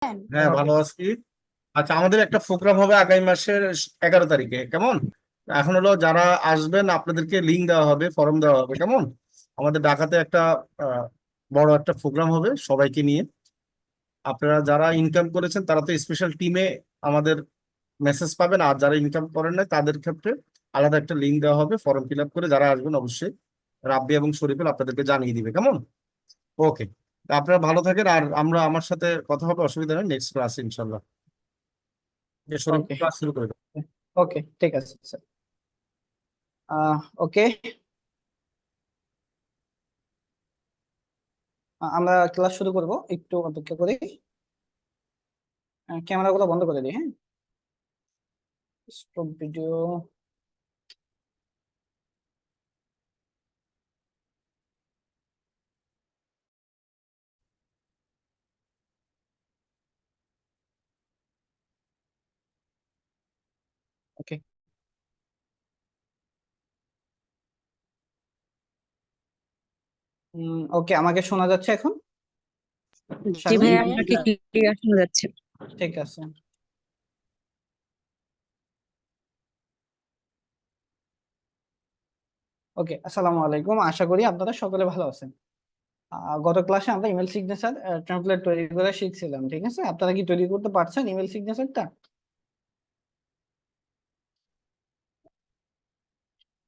হ্যাঁ, ভালো আছি। আচ্ছা, আমাদের একটা প্রোগ্রাম হবে আগামী মাসের 11 তারিখে, কেমন? এখন হলো যারা আসবেন আপনাদেরকে লিঙ্ক দেওয়া হবে, ফর্ম দেওয়া হবে, কেমন? আমাদের ঢাকাতে একটা আহ, বড় একটা প্রোগ্রাম হবে সবাইকে নিয়ে। আপনারা যারা ইনকাম করেছেন তারা তো স্পেশাল টিমে আমাদের মেসেজ পাবেন, আর যারা ইনকাম করেন না তাদের ক্ষেত্রে আলাদা একটা লিঙ্ক দেওয়া হবে, ফর্ম ফিল আপ করে যারা আসবেন অবশ্যই রাব্বি এবং শরীফুল আপনাদেরকে জানিয়ে দিবে, কেমন? ওকে, আপনারা ভালো থাকেন, আর আমরা আমার সাথে কথা হবে, অসুবিধা নেই, নেক্সট ক্লাসে ইনশাল্লাহ। যে শরীফ ওকে। ক্লাস শুরু করে দেবে। ওকে, ঠিক আছে স্যার। ওকে, আমরা ক্লাস শুরু করব, একটু অপেক্ষা করি। ক্যামেরাগুলো বন্ধ করে দিই, হ্যাঁ। Stop video. ওকে। ওকে, আমাকে শোনা যাচ্ছে এখন? জি শারমিন, ভাই, আপনাকে ক্লিয়ার শোনা যাচ্ছে। ঠিক আছে। ওকে, আসসালামু আলাইকুম, আশা করি আপনারা সকলে ভালো আছেন। গত ক্লাসে আমরা ইমেল সিগনেচার টেমপ্লেট তৈরি করে শিখছিলাম, ঠিক আছে? আপনারা কি তৈরি করতে পারছেন ইমেল সিগনেচারটা?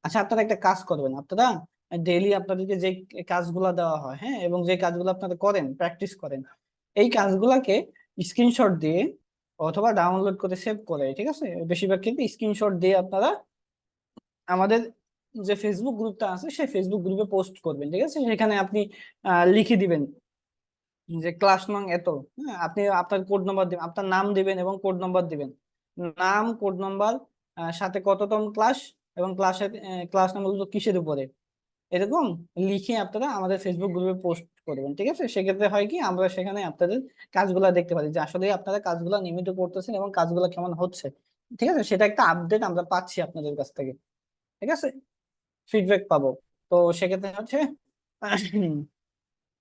আচ্ছা, আপনারা একটা কাজ করবেন। আপনারা ডেইলি আপনাদেরকে যে কাজগুলা দেওয়া হয়, হ্যাঁ, এবং যে কাজগুলো আপনারা করেন, প্র্যাকটিস করেন, এই কাজগুলাকে স্ক্রিনশট দিয়ে অথবা ডাউনলোড করে সেভ করে, ঠিক আছে, বেশিরভাগ ক্ষেত্রে স্ক্রিনশট দিয়ে আপনারা আমাদের যে ফেসবুক গ্রুপটা আছে সেই ফেসবুক গ্রুপে পোস্ট করবেন, ঠিক আছে? সেখানে আপনি লিখে দিবেন যে ক্লাস নং এত, হ্যাঁ, আপনি আপনার কোড নাম্বার দিবেন, আপনার নাম দিবেন এবং কোড নাম্বার দিবেন। নাম, কোড নাম্বার, সাথে কততম ক্লাস, এবং ক্লাসের ক্লাস নাম্বার কিসের উপরে, এরকম লিখে আপনারা আমাদের ফেসবুক গ্রুপে পোস্ট করবেন, ঠিক আছে? সেক্ষেত্রে হয় কি, আমরা সেখানে আপনাদের কাজগুলা দেখতে পারি যে আসলে আপনারা কাজগুলা নিয়মিত করতেছেন এবং কাজগুলা কেমন হচ্ছে, ঠিক আছে? সেটা একটা আপডেট আমরা পাচ্ছি আপনাদের কাছ থেকে, ঠিক আছে? ফিডব্যাক পাবো। তো সেক্ষেত্রে হচ্ছে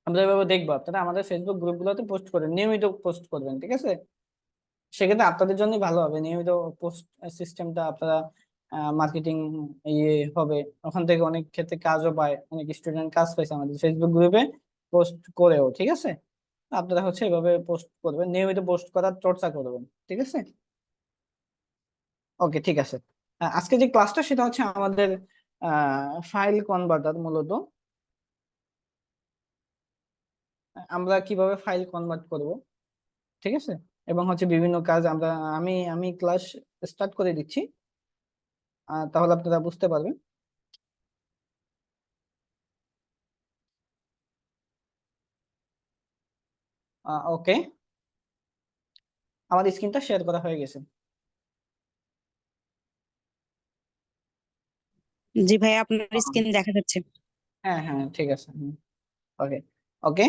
আমরা এভাবে দেখবো আপনারা আমাদের ফেসবুক গ্রুপগুলোতে পোস্ট করেন, নিয়মিত পোস্ট করবেন, ঠিক আছে? সেক্ষেত্রে আপনাদের জন্য ভালো হবে, নিয়মিত পোস্ট সিস্টেমটা আপনারা মার্কেটিং ইয়ে হবে, ওখান থেকে অনেক ক্ষেত্রে কাজও পায়, অনেক স্টুডেন্ট কাজ পাইছে আমাদের ফেসবুক গ্রুপে পোস্ট করেও, ঠিক আছে? আপনারা হচ্ছে এভাবে পোস্ট করবেন, নিয়মিত পোস্ট করার চর্চা করবেন, ঠিক আছে? ওকে, ঠিক আছে। আজকে যে ক্লাসটা সেটা হচ্ছে আমাদের ফাইল কনভার্টার। মূলত আমরা কিভাবে ফাইল কনভার্ট করব, ঠিক আছে, এবং হচ্ছে বিভিন্ন কাজ আমরা আমি আমি ক্লাস স্টার্ট করে দিচ্ছি, তাহলে আপনারা বুঝতে পারবেন। ওকে, আমার স্ক্রিনটা শেয়ার করা হয়ে গেছে। জি ভাই, আপনার আহ, স্ক্রিন দেখা যাচ্ছে। হ্যাঁ হ্যাঁ, ঠিক আছে। ওকে। ওকে,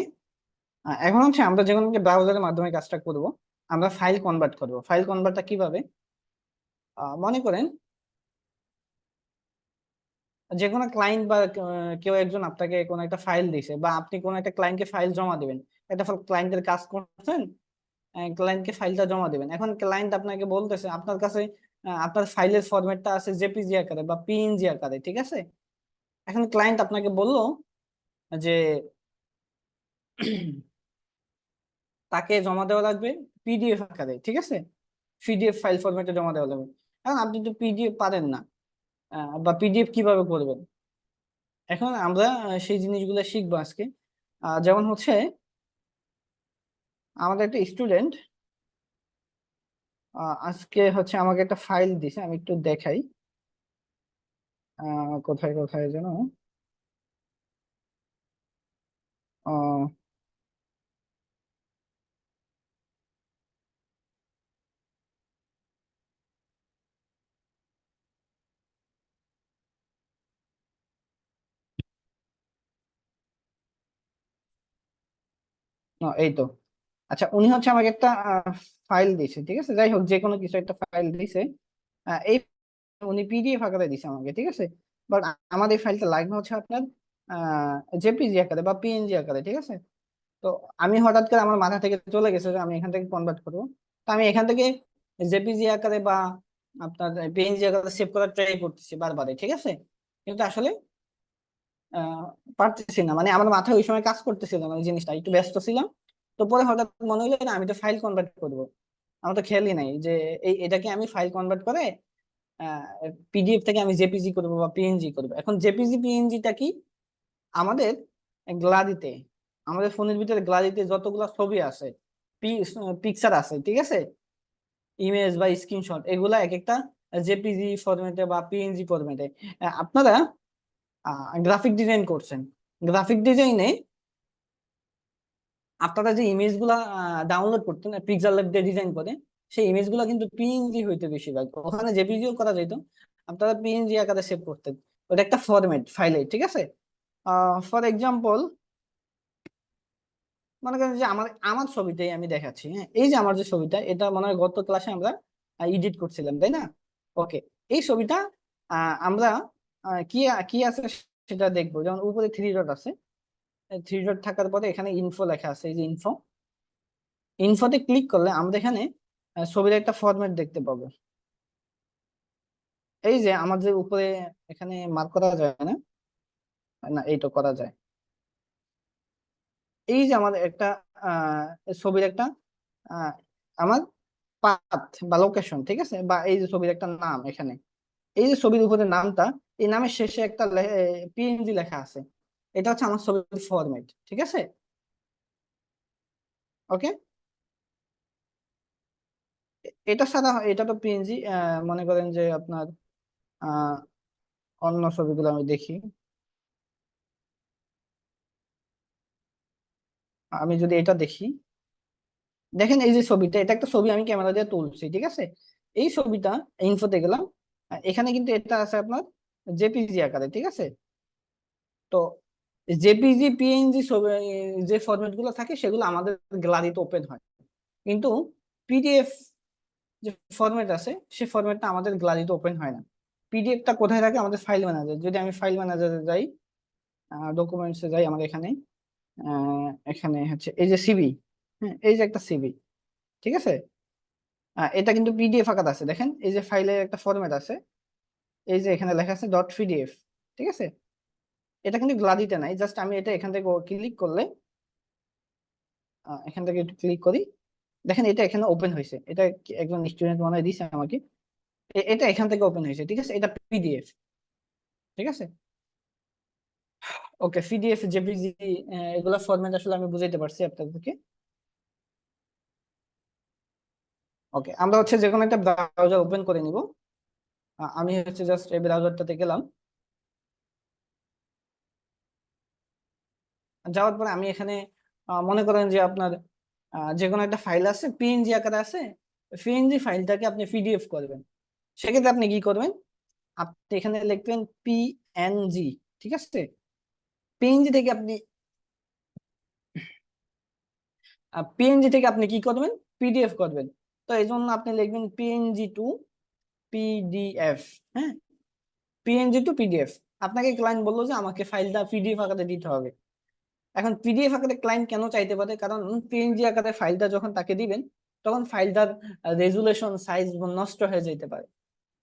এখন হচ্ছে আমরা যে কোনো ব্রাউজারের মাধ্যমে কাজটা করব। আমরা ফাইল কনভার্ট করব। ফাইল কনভার্টটা কিভাবে, মনে করেন যে কোনো ক্লায়েন্ট বা কেউ একজন আপনাকে কোনো একটা ফাইল দিছে, বা আপনি কোনো একটা ক্লায়েন্টকে ফাইল জমা দিবেন, একটা ক্লায়েন্টের কাজ করছেন, ক্লায়েন্টকে ফাইলটা জমা দিবেন। এখন ক্লায়েন্ট আপনাকে বলতেছে আপনার কাছে আপনার ফাইলের ফরম্যাটটা আছে জেপিজি আকারে বা পিএনজি আকারে, ঠিক আছে? এখন ক্লায়েন্ট আপনাকে বললো যে তাকে জমা দেওয়া লাগবে পিডিএফ আকারে, ঠিক আছে? পিডিএফ ফাইল ফরম্যাটে জমা দেওয়া লাগবে। এখন আপনি তো পিডিএফ পারেন না, বা পিডিএফ কিভাবে করবেন? এখন আমরা সেই জিনিসগুলো শিখবো আজকে। যেমন হচ্ছে আমাদের একটা স্টুডেন্ট আজকে হচ্ছে আমাকে একটা ফাইল দিছে, আমি একটু দেখাই। কোথায় কোথায় যেন, আহ, এই তো। আচ্ছা, উনি হচ্ছে আমাকে একটা ফাইল দিছে, ঠিক আছে? যাই হোক, যে কোনো কিছু একটা ফাইল দিছে। এই উনি পিডিএফ আকারে দিছে আমাকে, ঠিক আছে? বাট আমাদের ফাইলটা লাগবে হচ্ছে আপনার জেপিজি আকারে বা পিএনজি আকারে, ঠিক আছে? তো আমি হঠাৎ করে আমার মাথা থেকে চলে গেছে যে আমি এখান থেকে কনভার্ট করবো। তো আমি এখান থেকে জেপিজি আকারে বা আপনার পিএনজি আকারে সেভ করার ট্রাই করতেছি বারবারই, ঠিক আছে, কিন্তু আসলে আহ পারতেছি না, মানে আমার মাথায় ওই সময় কাজ করতেছিল না ওই জিনিসটা, একটু ব্যস্ত ছিলাম। তো পরে হঠাৎ মনে হলো না আমি তো ফাইল কনভার্ট করবো, আমার তো খেয়ালই নাই যে এটাকে আমি ফাইল কনভার্ট করে পিডিএফ থেকে আমি জেপিজি করবো বা পিএনজি করবো। এখন জেপিজি পিএনজিটা কি, আমাদের গ্যালারিতে, আমাদের ফোনের ভিতরে গ্যালারিতে যতগুলো ছবি আছে, পিকচার আছে, ঠিক আছে, ইমেজ বা স্ক্রিনশট, এগুলা এক একটা জেপিজি ফরম্যাটে বা পিএনজি ফরম্যাটে। আপনারা গ্রাফিক ডিজাইন করছেন, গ্রাফিক ডিজাইনে আপনারা যে ইমেজ গুলা ডাউনলোড করতেন পিক্সেল ল্যাব দিয়ে ডিজাইন করে, সেই ইমেজ গুলা কিন্তু পিএনজি হইতে বেশিরভাগ, ওখানে জেপিজিও করা যেত, আপনারা পিএনজি আকারে সেভ করতেন, ওটা একটা ফরম্যাট ফাইলে, ঠিক আছে। ফর এক্সাম্পল, মনে করেন যে আমার আমার ছবিটাই আমি দেখাচ্ছি, হ্যাঁ, এই যে আমার যে ছবিটা, এটা মনে হয় গত ক্লাসে আমরা এডিট করছিলাম, তাই না? ওকে, এই ছবিটা আমরা কি কি আছে সেটা দেখবো। যেমন উপরে থ্রি ডট আছে, থ্রি ডট থাকার পরে এখানে ইনফো লেখা আছে, এই যে ইনফো, ইনফোতে ক্লিক করলে আমরা এখানে ছবির একটা ফরম্যাট দেখতে পাবো। এই যে আমার যে উপরে এখানে মার্ক করা যায় না, না এই তো করা যায়, এই যে আমার একটা ছবির একটা আহ, আমার পাথ বা লোকেশন, ঠিক আছে, বা এই যে ছবির একটা নাম এখানে, এই যে ছবির উপরে নামটা, এই নামের শেষে একটা পিএনজি লেখা আছে, এটা হচ্ছে আমার ছবির ফরম্যাট, ঠিক আছে। ওকে, এটা ছাড়া এটা তো পিএনজি, মনে করেন যে আপনার আহ অন্য ছবিগুলো আমি দেখি, আমি যদি এটা দেখি, দেখেন এই যে ছবিটা, এটা একটা ছবি আমি ক্যামেরা দিয়ে তুলছি, ঠিক আছে, এই ছবিটা ইনফোতে গেলাম, এখানে কিন্তু এটা আছে আপনার জেপিজি আকারে, ঠিক আছে। তো জেপিজি পিএনজি যে ফরম্যাট গুলো থাকে সেগুলো আমাদের গ্যালারিতে ওপেন হয়, কিন্তু পিডিএফ যে ফরম্যাট আছে সেই ফরম্যাটটা আমাদের গ্যালারিতে ওপেন হয় না। পিডিএফটা কোথায় থাকে, আমাদের ফাইল ম্যানেজার, যদি আমি ফাইল ম্যানেজারে যাই, ডকুমেন্টসে যাই, আমার এখানে এখানে হচ্ছে এই যে সিবি, হ্যাঁ, এই যে একটা সিবি, ঠিক আছে, এটা কিন্তু পিডিএফ আকার আছে, দেখেন এই যে ফাইলের একটা ফরম্যাট আছে, এই যে এখানে লেখা আছে ডট পিডিএফ, ঠিক আছে, এটা কিন্তু গ্যালারিতে নাই, জাস্ট আমি এটা এখান থেকে ক্লিক করলে, এখান থেকে একটু ক্লিক করি, দেখেন এটা এখানে ওপেন হয়েছে, এটা একজন স্টুডেন্ট মনে হয় দিছে আমাকে, এটা এখান থেকে ওপেন হয়েছে, ঠিক আছে, এটা পিডিএফ, ঠিক আছে। ওকে, পিডিএফ জেপিজি এগুলা ফরম্যাট আসলে আমি বুঝাইতে পারছি আপনাদেরকে। ওকে, আমরা হচ্ছে যে কোনো একটা ব্রাউজার ওপেন করে নিব, আমি হচ্ছে জাস্ট এই ব্রাউজারটাতে গেলাম, যাওয়ার পরে আমি এখানে মনে করেন যে আপনার যে কোনো একটা ফাইল আছে পিএনজি আকারে আছে, পিএনজি ফাইলটাকে আপনি পিডিএফ করবেন, সেক্ষেত্রে আপনি কি করবেন, আপনি এখানে লিখবেন পিএনজি, ঠিক আছে, পিএনজি থেকে আপনি কি করবেন, পিডিএফ করবেন। তো এই জন্য আপনি লিখবেন পিএনজি টু পিডিএফ, হ্যাঁ, পিএনজি টু পিডিএফ। আপনাকে ক্লায়েন্ট বললো যে আমাকে ফাইলটা পিডিএফ আকারে দিতে হবে। এখন পিডিএফ আকারে ক্লায়েন্ট কেন চাইতে পারে, কারণ পিএনজি আকারে ফাইলটা যখন তাকে দিবেন তখন ফাইলটার রেজুলেশন সাইজ নষ্ট হয়ে যেতে পারে।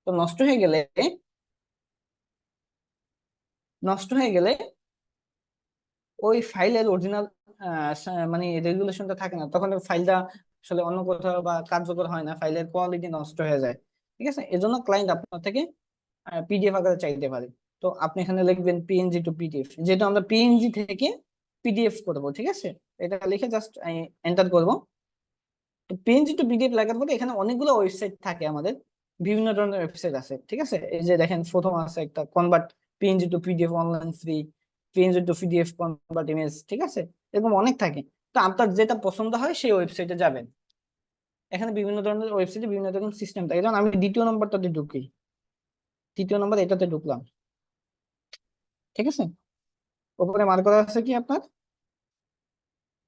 তো নষ্ট হয়ে গেলে ওই ফাইলের অরিজিনাল মানে রেজুলেশনটা থাকে না, তখন ফাইলটা আসলে অন্য কোথাও বা কার্যকর হয় না, ফাইলের কোয়ালিটি নষ্ট হয়ে যায়, ঠিক আছে, এজন্য ক্লায়েন্ট আপনার থেকে পিডিএফ আকারে চাইতে পারে। তো আপনি এখানে লিখবেন পিএনজি টু পিডিএফ, যেহেতু আমরা পিএনজি থেকে পিডিএফ করব, ঠিক আছে, এটা লিখে জাস্ট এন্টার করব। তো পিএনজি টু পিডিএফ লেখার পরে এখানে অনেকগুলো ওয়েবসাইট থাকে আমাদের, বিভিন্ন ধরনের ওয়েবসাইট আছে, ঠিক আছে, এই যে দেখেন প্রথম আছে একটা convert PNG two PDF online free, PNG two PDF convert image, ঠিক আছে, এরকম অনেক থাকে। তো আপনার যেটা পছন্দ হয় সেই ওয়েবসাইটে যাবেন, এখানে বিভিন্ন ধরনের ওয়েবসাইটে বিভিন্ন রকম সিস্টেম থাকে, যেমন আমি দ্বিতীয় নম্বরটাতে ঢুকি, তৃতীয় নম্বর এটাতে ঢুকলাম, ঠিক আছে, উপরে মার্ক করা আছে কি আপনার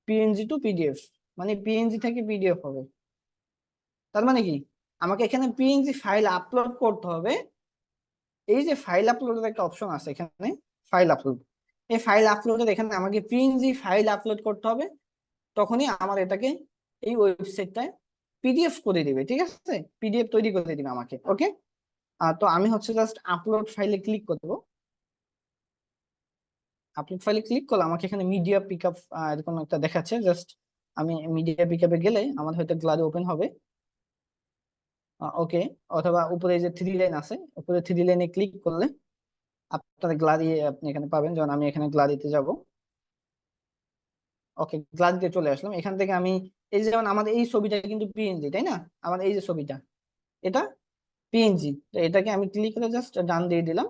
পিএনজি টু পিডিএফ, মানে পিএনজি থেকে পিডিএফ হবে, তার মানে কি আমাকে এখানে পিএনজি ফাইল আপলোড করতে হবে। এই যে ফাইল আপলোডের একটা অপশন আছে এখানে, ফাইল আপলোড, এই ফাইল আপলোডের এখানে আমাকে পিএনজি ফাইল আপলোড করতে হবে, তখনই আমার এটাকে এই ওয়েবসাইটটায় পিডিএফ করে দিবে, ঠিক আছে, পিডিএফ তৈরি করে দিবে আমাকে। ওকে, তো আমি হচ্ছে জাস্ট আপলোড ফাইলে ক্লিক করবো। আপলোড ফাইলে ক্লিক করলে আমাকে এখানে মিডিয়া পিকআপ এরকম একটা দেখাচ্ছে। জাস্ট আমি মিডিয়া পিকআপে গেলে আমার হয়তো গ্যালারি ওপেন হবে। ওকে, অথবা উপরে যে থ্রি লাইন আছে, উপরে থ্রি লাইনে ক্লিক করলে আপনার গ্যালারি আপনি এখানে পাবেন। যেমন আমি এখানে গ্যালারিতে যাব। ওকে, গ্যালারিতে চলে আসলাম। এখান থেকে আমি এই যে যেমন আমাদের এই ছবিটা কিন্তু পিএনজি, তাই না? আমার এই যে ছবিটা, এটা পিএনজি। তো এটাকে আমি ক্লিক করে জাস্ট ডান দিয়ে দিলাম,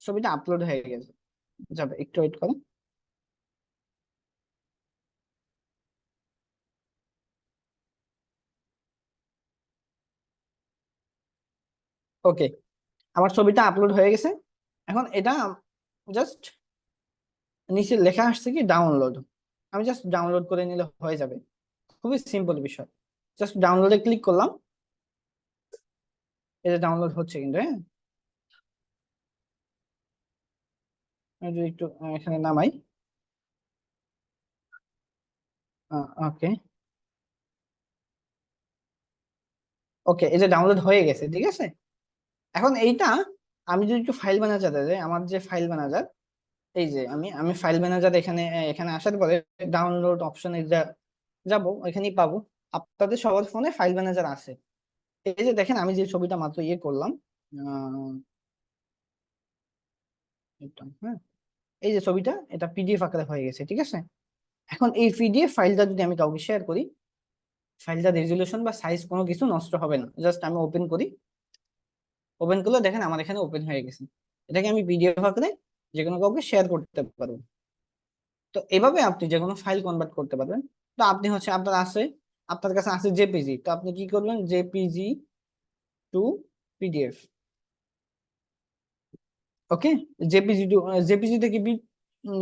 ছবিটা আপলোড হয়ে গেছে। যাবে, একটু ওয়েট করুন। ওকে, আমার ছবিটা আপলোড হয়ে গেছে। এখন এটা জাস্ট নিচে লেখা আসছে কি ডাউনলোড, আমি জাস্ট ডাউনলোড করে নিলে হয়ে যাবে। খুবই সিম্পল বিষয়। জাস্ট ডাউনলোডে ক্লিক করলাম, এটা ডাউনলোড হচ্ছে কিন্তু। হ্যাঁ, আমি যদি একটু এখানে নামাই। ওকে, ওকে, এই যে ডাউনলোড হয়ে গেছে, ঠিক আছে। এখন এইটা আমি যদি একটু ফাইল ম্যানেজারে যাই, আমার যে ফাইল ম্যানেজার, এই যে আমি আমি ফাইল ম্যানেজার এখানে এখানে আসার পরে ডাউনলোড অপশনে যাব, এখানেই পাবো। আপনাদের সবার ফোনে ফাইল ম্যানেজার আছে। এই যে দেখেন, আমি যে ছবিটা মাত্র ইয়ে করলাম, আহ, হ্যাঁ, এই যে ছবিটা, এটা পিডিএফ আকারে হয়ে গেছে, ঠিক আছে। এখন এই পিডিএফ ফাইলটা যদি আমি কাউকে শেয়ার করি, ফাইলটা রেজলিউশন বা সাইজ কোনো কিছু নষ্ট হবে না। জাস্ট আমি ওপেন করি, ওপেন করলে দেখেন আমার এখানে ওপেন হয়ে গেছে। এটাকে আমি পিডিএফ আকারে যে কোনো কাউকে শেয়ার করতে পারবো। তো এভাবে আপনি যে কোনো ফাইল কনভার্ট করতে পারবেন। তো আপনি হচ্ছে আপনার কাছে আছে জেপিজি, তো আপনি কি করবেন, জেপিজি টু পিডিএফ। ওকে, জেপিজি টু জেপিজি থেকে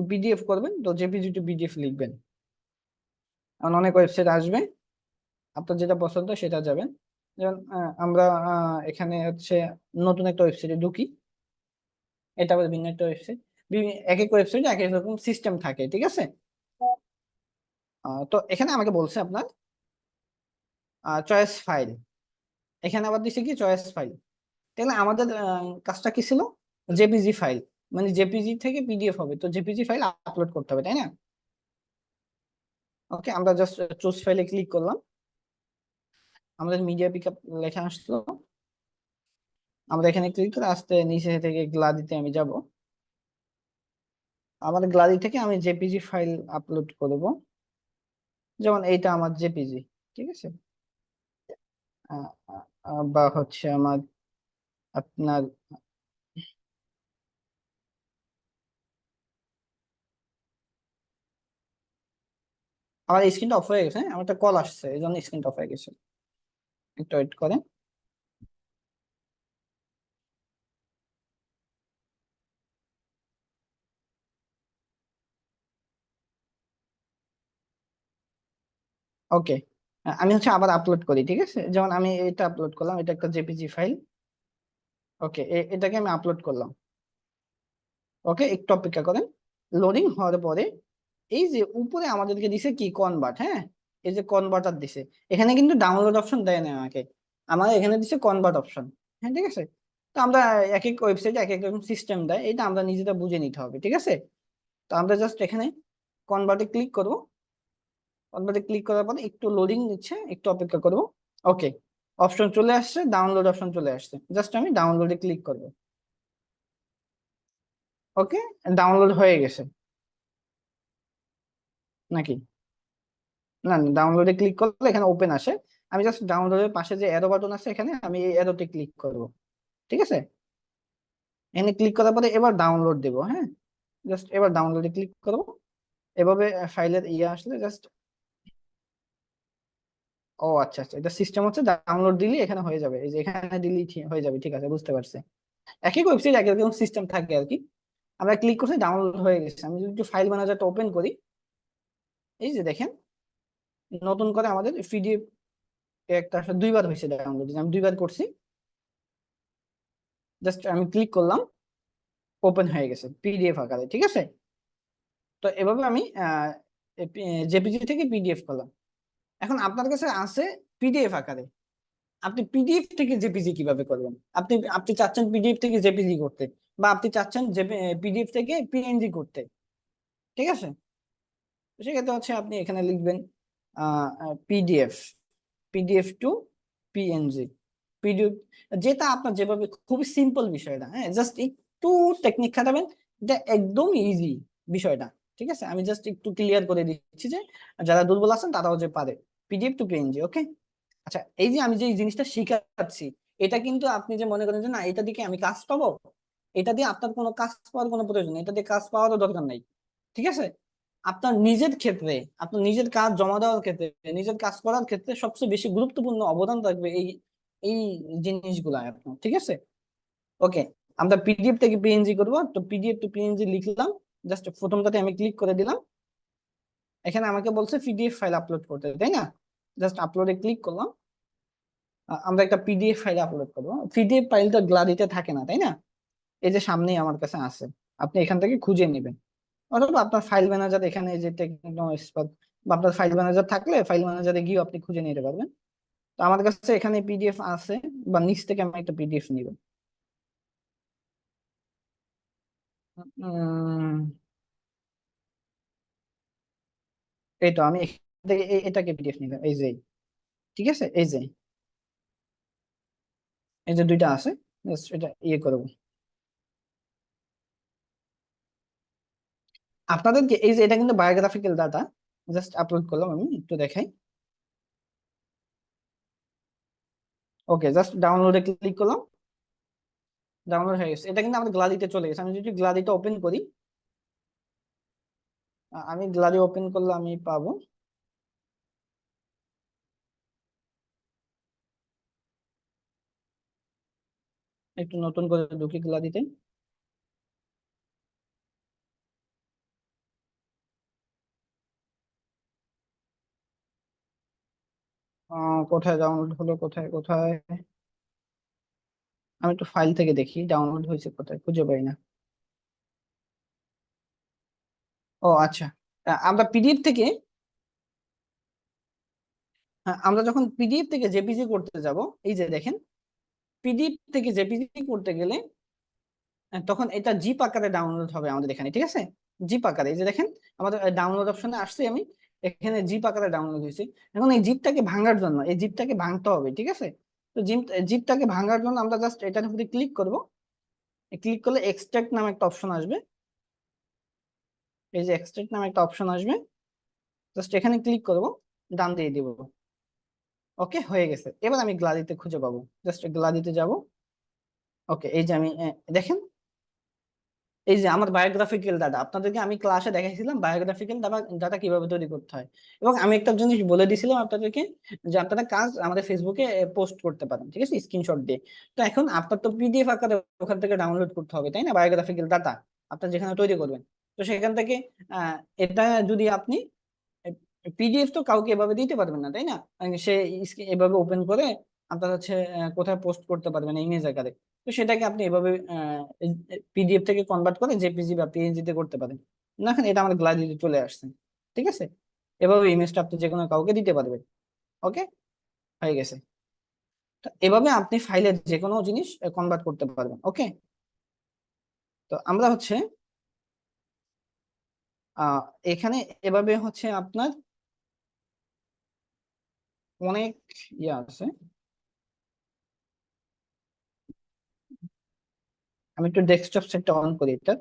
পিডিএফ করবেন, তো জেপিজি টু পিডিএফ লিখবেন। কারণ অনেক ওয়েবসাইট আসবে, আপনার যেটা পছন্দ সেটা যাবেন। যেমন আমরা এখানে হচ্ছে নতুন একটা ওয়েবসাইটে ঢুকি। এটা আবার ভিন্ন একটা ওয়েবসাইট। এক এক ওয়েবসাইটে এক এক রকম সিস্টেম থাকে, ঠিক আছে। তো এখানে আমাকে বলছে আপনার চয়েস ফাইল, এখানে আবার দিছে কি চয়েস ফাইল। তাহলে আমাদের কাজটা কি ছিল, জেপিজি ফাইল, মানে জেপিজি থেকে পিডিএফ হবে, তো জেপিজি ফাইল আপলোড করতে হবে, তাই না? ওকে, আমরা জাস্ট চুজ ফাইলে ক্লিক করলাম, আমাদের মিডিয়া পিকআপ লেখা আসলো। আমরা এখানে ক্লিক করে আস্তে নিচে থেকে গ্যালারিতে আমি যাব। আমার গ্যালারি থেকে আমি জেপিজি ফাইল আপলোড করব। যেমন এইটা আমার জেপিজি, ঠিক আছে। বা হচ্ছে আমার আপনার আমার স্ক্রিনটা অফ হয়ে গেছে। হ্যাঁ? আমার একটা কল আসছে, এই জন্য স্ক্রিনটা অফ হয়ে গেছে। একটু ওয়েট করেন। ওকে, আমি হচ্ছে আবার আপলোড করি, ঠিক আছে। যেমন আমি এটা আপলোড করলাম, এটা একটা জেপিজি ফাইল। ওকে, এটাকে আমি আপলোড করলাম। ওকে, একটু অপেক্ষা করেন। লোডিং হওয়ার পরে এই যে উপরে আমাদেরকে দিছে কি কনভার্ট, হ্যাঁ, এই যে কনভার্টার দিছে। এখানে কিন্তু ডাউনলোড অপশন দেয় না আমাকে, আমার এখানে দিছে কনভার্ট অপশন। হ্যাঁ, ঠিক আছে। তো আমরা এক এক ওয়েবসাইটে এক এক রকম সিস্টেম দেয়, এটা আমরা নিজেরা বুঝে নিতে হবে, ঠিক আছে। তো আমরা জাস্ট এখানে কনভার্টে ক্লিক করব। কনভার্টে ক্লিক করার পরে একটু লোডিং নিচ্ছে, একটু অপেক্ষা করব। ওকে, অপশন চলে আসছে, ডাউনলোড অপশন চলে আসছে। জাস্ট আমি ডাউনলোডে ক্লিক করব। ওকে, ডাউনলোড হয়ে গেছে নাকি? না, ডাউনলোডে ক্লিক করলে এখানে ওপেন আসে। আমি জাস্ট ডাউনলোডের পাশে যে অ্যারো বাটন আছে, এখানে আমি এই অ্যারোতে ক্লিক করব, ঠিক আছে। এখানে ক্লিক করার পরে এবার ডাউনলোড দেব। হ্যাঁ, জাস্ট এবার ডাউনলোডে ক্লিক করব। এভাবে ফাইলের ইয়ে আসলে জাস্ট, ও আচ্ছা আচ্ছা, এটা সিস্টেম হচ্ছে ডাউনলোড দিলে এখানে হয়ে যাবে, এই যে এখানে দিলেই হয়ে যাবে, ঠিক আছে, বুঝতে পারছি। এক এক ওয়েবসাইট এক এক রকম সিস্টেম থাকে আর কি। আমরা ক্লিক করছি, ডাউনলোড হয়ে গেছে। আমি যদি একটু ফাইল ম্যানেজারটা ওপেন করি, এই যে দেখেন নতুন করে আমাদের পিডিএফ একটা আসলে দুইবার হয়েছে ডাউনলোড, আমি দুইবার করছি। জাস্ট আমি ক্লিক করলাম, ওপেন হয়ে গেছে পিডিএফ আকারে, ঠিক আছে। তো এভাবে আমি জেপিজি থেকে পিডিএফ করলাম। এখন আপনার কাছে আছে পিডিএফ আকারে, আপনি পিডিএফ থেকে জেপিজি কিভাবে করবেন? আপনি আপনি চাচ্ছেন পিডিএফ থেকে জেপিজি করতে, বা আপনি চাচ্ছেন পিডিএফ থেকে পিএনজি করতে, ঠিক আছে? তো সেক্ষেত্রে হচ্ছে আপনি এখানে লিখবেন PDF, PDF two PNG, PDF, যেটা আপনার যেভাবে, খুবই সিম্পল বিষয়টা, হ্যাঁ, জাস্ট একটু টেকনিক খাটাবেন, এটা একদম ইজি বিষয়টা, ঠিক আছে? আমি জাস্ট একটু ক্লিয়ার করে দিচ্ছি যে যারা দুর্বল আছেন তারাও যে পারে, পিডিএফ টু পিএনজি, ওকে? আচ্ছা, এই যে আমি যে এই জিনিসটা শিখাচ্ছি, এটা কিন্তু আপনি যে মনে করেন যে না এটা দিকে আমি কাজ পাবো, এটা দিয়ে আপনার কোনো কাজ পাওয়ার কোনো প্রয়োজন নেই, এটা দিয়ে কাজ পাওয়ারও দরকার নাই, ঠিক আছে? আপনার নিজের ক্ষেত্রে, আপনার নিজের কাজ জমা দেওয়ার ক্ষেত্রে, নিজের কাজ করার ক্ষেত্রে সবচেয়ে বেশি গুরুত্বপূর্ণ অবদান রাখবে এই এই জিনিসগুলা আপনার, ঠিক আছে? ওকে, আমরা পিডিএফ থেকে পিএনজি করবো, তো পিডিএফ টু পিএনজি লিখলাম, জাস্ট প্রথমটাতে আমি ক্লিক করে দিলাম। এখানে আমাকে বলছে পিডিএফ ফাইল আপলোড করতে, তাই না? জাস্ট আপলোডে ক্লিক করলাম। আমরা একটা পিডিএফ ফাইল আপলোড করবো। পিডিএফ ফাইলটা গ্যালারিতে থাকে না, তাই না? এই যে সামনেই আমার কাছে আছে, আপনি এখান থেকে খুঁজে নেবেন, অথবা আপনার ফাইল ম্যানেজার এখানে যে টেকনো স্পার্ক, বা আপনার ফাইল ম্যানেজার থাকলে ফাইল ম্যানেজারে গিয়ে আপনি খুঁজে নিতে পারবেন। তো আমার কাছে এখানে পিডিএফ আছে, বা নিচ থেকে আমি একটা পিডিএফ নিব। এই তো আমি এখান থেকে এটাকে পিডিএফ নিলাম, এই যে, ঠিক আছে? এই যে, এই যে দুইটা আছে, জাস্ট এটা ইয়ে করবো আপনাদেরকে। এই যে এটা কিন্তু বায়োগ্রাফিক্যাল ডাটা, জাস্ট আপলোড করলাম, আমি একটু দেখাই। ওকে, জাস্ট ডাউনলোডে ক্লিক করলাম, ডাউনলোড হয়ে গেছে। এটা কিন্তু আমাদের গ্যালারিতে চলে গেছে। আমি যদি গ্যালারিটা ওপেন করি, আমি গ্যালারি ওপেন করলে আমি পাবো, একটু নতুন করে ঢুকি গ্যালারিতে। কোথায় ডাউনলোড হলো, কোথায় কোথায়, আমি একটু ফাইল থেকে দেখি ডাউনলোড হয়েছে কোথায়, খুঁজে পাই না। ও আচ্ছা, আমরা পিডিএফ থেকে, হ্যাঁ, আমরা যখন পিডিএফ থেকে জেপিজি করতে যাব, এই যে দেখেন, পিডিএফ থেকে জেপিজি করতে গেলে তখন এটা জিপ আকারে ডাউনলোড হবে আমাদের এখানে, ঠিক আছে? জিপ আকারে, এই যে দেখেন আমাদের ডাউনলোড অপশনে আসছে, আমি এখানে জিপ আকারে ডাউনলোড হয়েছে। এখন এই জিপটাকে ভাঙার জন্য, এই জিপটাকে ভাঙতে হবে, ঠিক আছে? তো জিপটাকে ভাঙার জন্য আমরা জাস্ট এটার উপরে ক্লিক করব। ক্লিক করলে এক্সট্রাক্ট নামে একটা অপশন আসবে, এই যে এক্সট্রাক্ট নামে একটা অপশন আসবে, জাস্ট এখানে ক্লিক করব, ডান দিয়ে দিব। ওকে, হয়ে গেছে। এবার আমি গ্যালারিতে খুঁজে পাবো, জাস্ট গ্যালারিতে যাব। ওকে, এই যে আমি দেখেন, এই যে আমার বায়োগ্রাফিক্যাল ডাটা, আপনাদেরকে আমি ক্লাসে দেখাইছিলাম বায়োগ্রাফিক্যাল ডাটা কিভাবে তৈরি করতে হয়, এবং আমি একটা জিনিস বলে দিয়েছিলাম আপনাদেরকে, যে আপনারা কাজ আমাদের ফেসবুকে পোস্ট করতে পারেন, ঠিক আছে, স্ক্রিনশট দিয়ে। তো এখন আপনার তো পিডিএফ আকারে ওখান থেকে ডাউনলোড করতে হবে, তাই না, বায়োগ্রাফিক্যাল ডাটা আপনার যেখানে তৈরি করবেন। তো সেখান থেকে এটা যদি আপনি, পিডিএফ তো কাউকে এভাবে দিতে পারবেন না, তাই না? সে এভাবে ওপেন করে আপনার হচ্ছে কোথায় পোস্ট করতে পারবেন ইমেজ আকারে। তো সেটাকে আপনি এভাবে পিডিএফ থেকে কনভার্ট করে জেপিজি বা পিএনজি তে করতে পারেন। না, এখন এটা আমার গ্যালারিতে চলে আসছে, ঠিক আছে? এভাবে ইমেজটা আপনি যে কোনো কাউকে দিতে পারবেন। ওকে, হয়ে গেছে। তো এভাবে আপনি ফাইলের যে কোনো জিনিস কনভার্ট করতে পারবেন। ওকে, তো আমরা হচ্ছে আহ এখানে এভাবে হচ্ছে আপনার অনেক ইয়ে আছে। আমি একটু ডেস্কটপ সাইটটা অন করি এটা।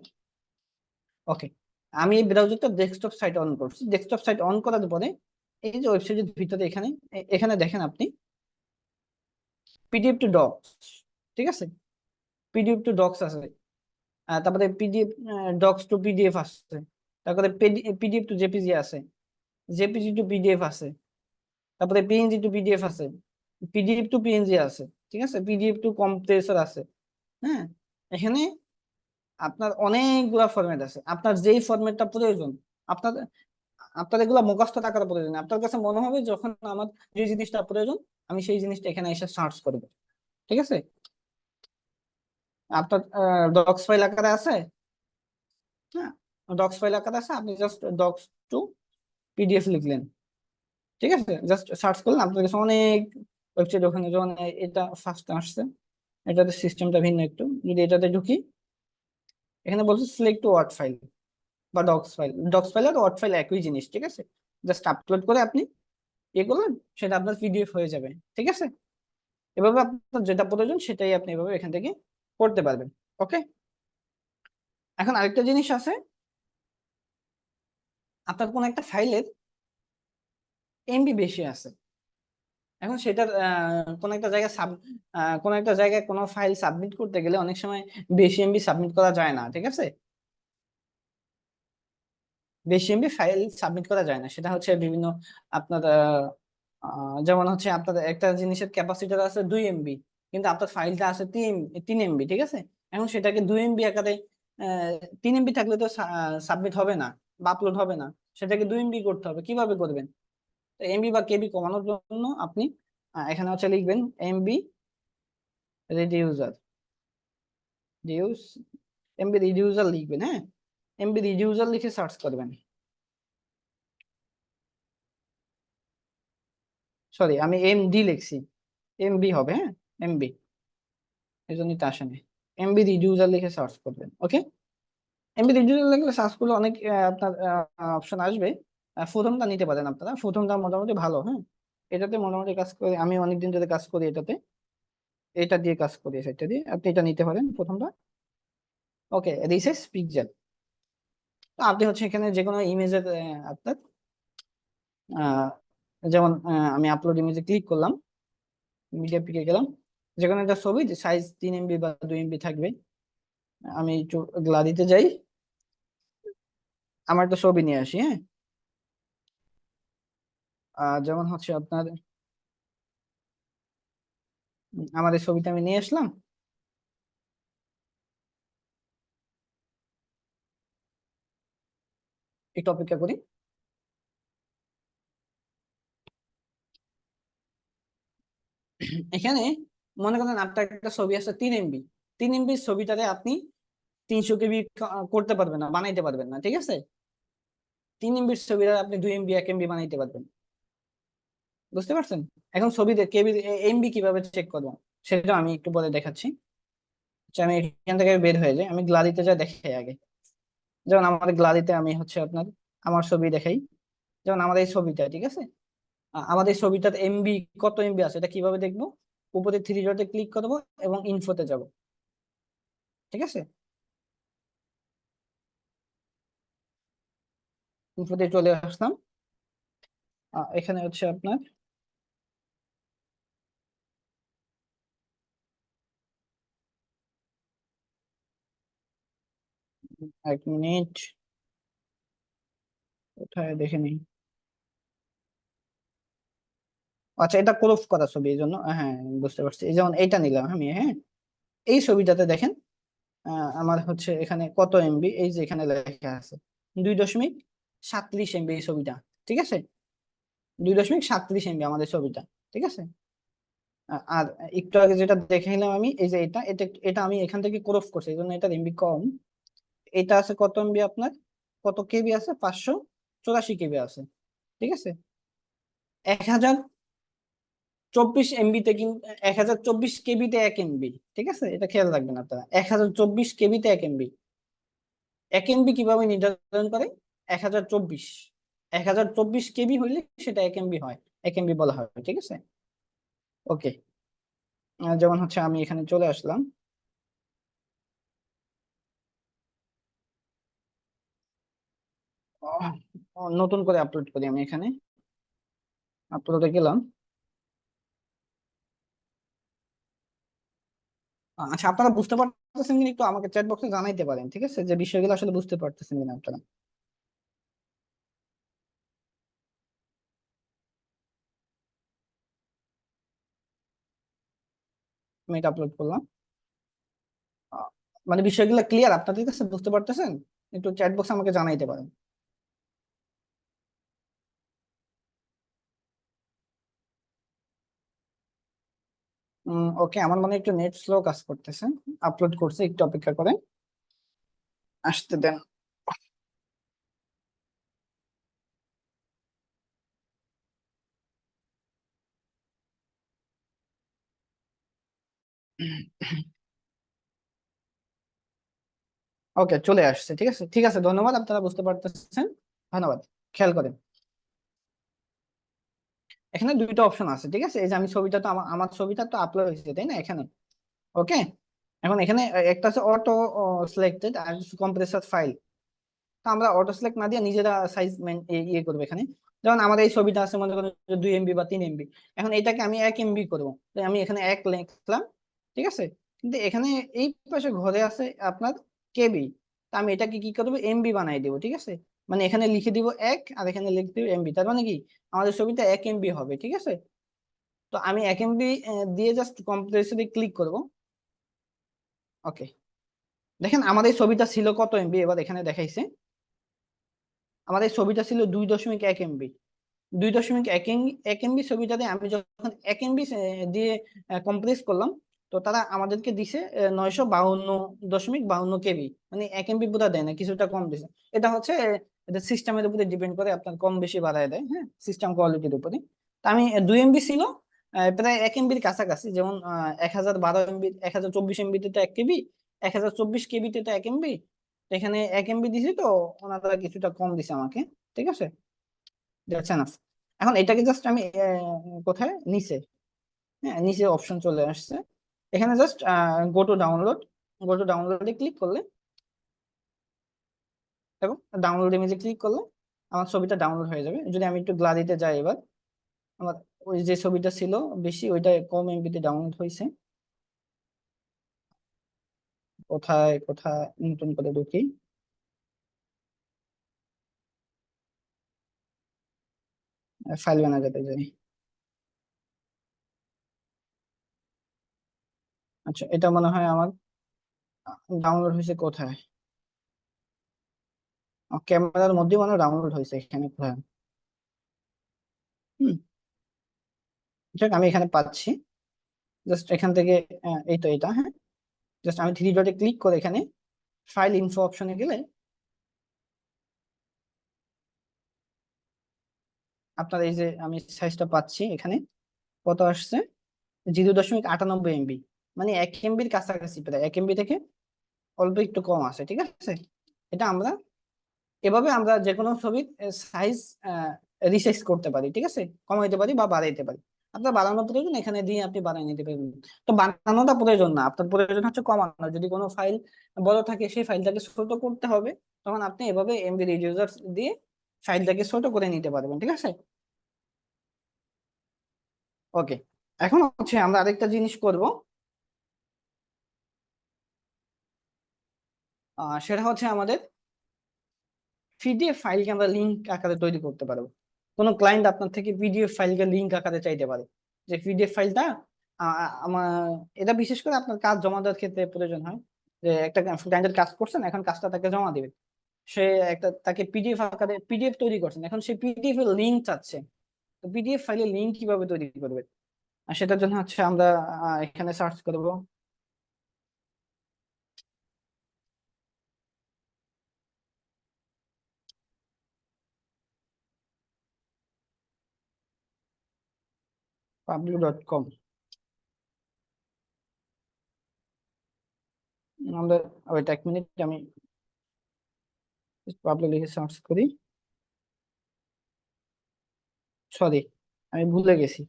ওকে, আমি এই ব্রাউজারটা ডেস্কটপ সাইট অন করছি। ডেস্কটপ সাইট অন করার পরে এই যে ওয়েবসাইটের ভিতরে এখানে এখানে দেখেন আপনি পিডিএফ টু ডকস, ঠিক আছে? পিডিএফ টু ডকস আছে, তারপরে পিডিএফ ডকস টু পিডিএফ আছে, তারপরে পিডিএফ টু জেপিজি আছে, জেপিজি টু পিডিএফ আছে, তারপরে পিএনজি টু পিডিএফ আছে, পিডিএফ টু পিএনজি আছে, ঠিক আছে, পিডিএফ টু কম্প্রেসর আছে। হ্যাঁ, এখানে আপনার অনেকগুলা ফরম্যাট আছে, আপনার যেই ফরম্যাটটা প্রয়োজন, আপনার আপনার এগুলো মুখস্থ থাকার প্রয়োজন নেই। আপনার কাছে মনে হবে যখন আমার যে জিনিসটা প্রয়োজন, আমি সেই জিনিসটা এখানে এসে সার্চ করবো, ঠিক আছে? আপনার ডক্স ফাইল আকারে আছে, হ্যাঁ, ডক্স ফাইল আকারে আছে, আপনি জাস্ট ডক্স টু পিডিএফ লিখলেন, ঠিক আছে, জাস্ট সার্চ করলেন, আপনার কাছে অনেক ওয়েবসাইট, ওখানে যখন এটা ফার্স্ট আসছে, এটাতে সিস্টেমটা ভিন্ন একটু, যদি এটাতে ঢুকি, এখানে বলছে সিলেক্ট ওয়ার্ড ফাইল বা ডক্স ফাইল আর ওয়ার্ড ফাইল একই জিনিস, ঠিক আছে, জাস্ট আপলোড করে আপনি ইয়ে করলেন, সেটা আপনার পিডিএফ হয়ে যাবে, ঠিক আছে। এভাবে আপনার যেটা প্রয়োজন সেটাই আপনি এভাবে এখান থেকে করতে পারবেন। ওকে, এখন আরেকটা জিনিস আছে, আপনার কোন একটা ফাইলের এমবি বেশি আছে, এখন সেটার কোন একটা জায়গায় কোনো ফাইল সাবমিট করতে গেলে অনেক সময় বেশি এমবি সাবমিট করা যায় না, ঠিক আছে, বেশি এমবি ফাইল সাবমিট করা যায় না, সেটা হচ্ছে বিভিন্ন আপনার যেমন হচ্ছে আপনার একটা জিনিসের ক্যাপাসিটার আছে 2 এমবি, কিন্তু আপনার ফাইলটা আছে 3 এমবি, ঠিক আছে, এখন সেটাকে 2 এমবি আকারে 3 এমবি থাকলে তো সাবমিট হবে না বা আপলোড হবে না, সেটাকে 2 এমবি করতে হবে, কিভাবে করবেন? এমবি বা কেবি কমানোর জন্য আপনি এখানে হচ্ছে লিখবেন MB reducer, reduce MB reducer লিখবেন, হ্যাঁ, এমবি রিডিউসার লিখে সার্চ করবেন, সরি আমি এমডি লিখছি, এমবি হবে, হ্যাঁ, এমবি, এই জন্যই তো আসেনি, এমবি রিডিউসার লিখে সার্চ করবেন। ওকে, এমবি রিডিউসার লিখে সার্চ করলে অনেক আপনার অপশন আসবে, প্রথমটা নিতে পারেন আপনারা, প্রথমটা মোটামুটি ভালো, হ্যাঁ, এটাতে মোটামুটি কাজ করে, আমি অনেকদিন ধরে কাজ করি এটাতে, এটা দিয়ে কাজ করি, সেটা দিয়ে আপনি এটা নিতে পারেন প্রথমটা। ওকে, রিসেস পিকচার, তো আপনি হচ্ছে এখানে যে কোনো ইমেজের আপনার আহ, যেমন আমি আপলোড ইমেজে ক্লিক করলাম, মিডিয়া পিকে গেলাম, যে কোনো একটা ছবি সাইজ 3 এমবি বা 2 এমবি থাকবে, আমি একটু গ্যালারিতে যাই, আমার একটা ছবি নিয়ে আসি, হ্যাঁ, যেমন হচ্ছে আপনার আমার এই ছবিটা আমি নিয়ে আসলাম, একটু অপেক্ষা করি, এখানে মনে করেন আপনার একটা ছবি আছে 3 এমবি, 3 এমবি ছবিটাতে আপনি 300 কেবি করতে পারবেন না, বানাইতে পারবেন না, ঠিক আছে, 3 এমবির ছবিটা আপনি 2 এমবি 1 এমবি বানাইতে পারবেন, বুঝতে পারছেন? এখন ছবিতে কেবি এমবি কিভাবে চেক করবো সেটা আমি একটু পরে দেখাচ্ছি। আচ্ছা, আমি এখান থেকে বের হয়ে যাই, আমি গ্যালারিতে যা দেখাই আগে, যেমন আমাদের গ্যালারিতে আমি হচ্ছে আপনার আমার ছবি দেখাই, যেমন আমার এই ছবিটা, ঠিক আছে, আমাদের ছবিটাতে এমবি কত এমবি আছে এটা কিভাবে দেখবো? উপরে থ্রি ডটে ক্লিক করবো এবং ইনফোতে যাব, ঠিক আছে, ইনফোতে চলে আসলাম, এখানে হচ্ছে আপনার 1 মিনিট, কোথায় দেখে নিই, আচ্ছা এটা ক্রপ করা ছবি এই জন্য, হ্যাঁ বুঝতে পারছি, এই যেমন এইটা নিলাম আমি, হ্যাঁ, এই ছবিটাতে দেখেন আমার হচ্ছে এখানে কত এমবি, এই যে এখানে লেখা আছে 2.37 এমবি এই ছবিটা, ঠিক আছে, 2.37 এমবি আমাদের ছবিটা, ঠিক আছে, আর একটু আগে যেটা দেখে নিলাম আমি, এই যে এটা এটা আমি এখান থেকে ক্রপ করছি, এই জন্য এটার এমবি কম, এটা আছে কত এমবি আপনার, কত কেবি আছে, 584 কেবি আছে, ঠিক আছে, 1024 এমবিতে, কিন্তু 1024 কেবিতে 1 এমবি, ঠিক আছে, এটা খেয়াল রাখবেন আপনারা, 1024 কেবিতে 1 এমবি, 1 এমবি কিভাবে নির্ধারণ করে? 1024, 1024 কেবি হইলে সেটা 1 এমবি হয়, 1 এমবি বলা হয়, ঠিক আছে। ওকে, যেমন হচ্ছে আমি এখানে চলে আসলাম, নতুন করে আপলোড করি, আমি এখানে আপলোডে গেলাম, আচ্ছা আপনারা বুঝতে পারতেছেন কিনা একটু আমাকে চ্যাট বক্সে জানাইতে পারেন, ঠিক আছে, যে বিষয়গুলো আসলে বুঝতে পারতেছেন কিনা আপনারা। আমি এটা আপলোড করলাম, আহ, মানে বিষয়গুলো ক্লিয়ার আপনাদের কাছে, বুঝতে পারতেছেন? একটু চ্যাট বক্সে আমাকে জানাইতে পারেন। ওকে, আমার মনে হয় একটু নেট স্লো কাজ করতেছে, আপলোড করছে, একটু অপেক্ষা করেন, আসতে দেন। ওকে, চলে আসছে। ঠিক আছে, ঠিক আছে, ধন্যবাদ, আপনারা বুঝতে পারতেছেন। ধন্যবাদ। খেয়াল করেন, এখানে দুইটা অপশন আছে। ঠিক আছে, এই যে আমি ছবিটা তো আমার আমার ছবিটা তো আপলোড হয়েছে, তাই না, এখানে। ওকে, এখন এখানে একটা আছে অটো সিলেক্টেড আর কম্প্রেসার ফাইল। তো আমরা অটো সিলেক্ট না দিয়ে নিজেরা সাইজ ইয়ে করবো এখানে। যেমন আমার এই ছবিটা আছে মনে করেন 2 MB বা 3 MB। এখন এটাকে আমি 1 MB করবো, তাই আমি এখানে 1 লিখলাম। ঠিক আছে, কিন্তু এখানে এই পাশে ঘরে আছে আপনার কেবি। তা আমি এটাকে কি করবো, এমবি বানাই দেবো। ঠিক আছে, মানে এখানে লিখে দিব 1 আর এখানে লিখে দিব এমবি, তার মানে কি আমাদের ছবিটা 1 MB হবে। ঠিক আছে, তো আমি 1 MB দিয়ে জাস্ট কম্প্রেসরে ক্লিক করব। ওকে, দেখেন আমার এই ছবিটা ছিল কত এমবি, এবার এখানে দেখাইছে আমাদের এই ছবিটা ছিল 2.1 MB। 2.1 MB ছবিটাতে আমি যখন 1 MB দিয়ে কম্প্রেস করলাম, তো তারা আমাদেরকে দিছে 952.52 KB, মানে 1 MB পুরো দেয় না, কিছুটা কম দিছে। এটা হচ্ছে এটা সিস্টেমের উপরে ডিপেন্ড করে, আপনার কম বেশি বাড়ায় দেয়, হ্যাঁ, সিস্টেম কোয়ালিটির উপরে। তা আমি 2 MB ছিল প্রায় 1 MBর কাছাকাছি, যেমন 1012 MB, 1024 MB তে তো 1 KB, 1024 KB তে তো 1 MB। এখানে 1 MB দিছি, তো ওনারা কিছুটা কম দিছে আমাকে। ঠিক আছে, দেখছেন না। এখন এটাকে জাস্ট আমি কোথায়, নিচে, হ্যাঁ নিচে অপশন চলে আসছে। এখানে জাস্ট গো টু ডাউনলোডে ক্লিক করলে এবং ডাউনলোড ইমেজে ক্লিক করলে আমার ছবিটা ডাউনলোড হয়ে যাবে। যদি আমি একটু গ্যালারিতে যাই এবার, আমার ওই যে ছবিটা ছিল বেশি, ওইটা কম এমবিতে ডাউনলোড হয়েছে। কোথায় কোথায় নতুন করে ঢুকি, ফাইল ম্যানেজারে যাই। আচ্ছা, এটা মনে হয় আমার ডাউনলোড হয়েছে কোথায়, ক্যামেরার মধ্যে মনে হয় ডাউনলোড হয়েছে, এখানে কোথায়। হুম, যাক আমি এখানে পাচ্ছি। জাস্ট এখান থেকে এই তো এটা, হ্যাঁ, জাস্ট আমি 3 ডটে ক্লিক করে এখানে ফাইল ইনফো অপশনে গেলে আপনার এই যে আমি সাইজটা পাচ্ছি এখানে কত আসছে, 0.98 MB, মানে 1 MBর কাছাকাছি, প্রায় 1 MB থেকে অল্প একটু কম আছে। ঠিক আছে, এটা আমরা এভাবে আমরা যে কোনো ছবির সাইজ রিসাইজ করতে পারি। ঠিক আছে, কমাইতে পারি বা বাড়াইতে পারি। আপনার বাড়ানোর প্রয়োজন এখানে দিয়ে আপনি বাড়াই নিতে পারবেন। তো বাড়ানোটা প্রয়োজন না, আপনার প্রয়োজন হচ্ছে কমানো। যদি কোনো ফাইল বড় থাকে, সেই ফাইলটাকে ছোট করতে হবে, তখন আপনি এভাবে এমবি রিডিউসার দিয়ে ফাইলটাকে ছোট করে নিতে পারবেন। ঠিক আছে, ওকে। এখন হচ্ছে আমরা আরেকটা জিনিস করব, সেটা হচ্ছে আমাদের পিডিএফ ফাইলকে আমরা লিঙ্ক আকারে তৈরি করতে পারবো। কোনো ক্লায়েন্ট আপনার থেকে পিডিএফ ফাইলকে লিঙ্ক আকারে চাইতে পারে, যে পিডিএফ ফাইলটা আমার, এটা বিশেষ করে আপনার কাজ জমা দেওয়ার ক্ষেত্রে প্রয়োজন হয়। যে একটা ক্লায়েন্টের কাজ করছেন, এখন কাজটা তাকে জমা দিবে, সে একটা তাকে পিডিএফ আকারে পিডিএফ তৈরি করছেন, এখন সে পিডিএফ এর লিঙ্ক চাচ্ছে। তো পিডিএফ ফাইলের লিঙ্ক কিভাবে তৈরি করবে, আর সেটার জন্য হচ্ছে আমরা এখানে সার্চ করব pablo.com। আমরা ওয়েট 1 মিনিট, আমি পাবলো লিখে সার্চ করি। সরি, আমি ভুলে গেছি,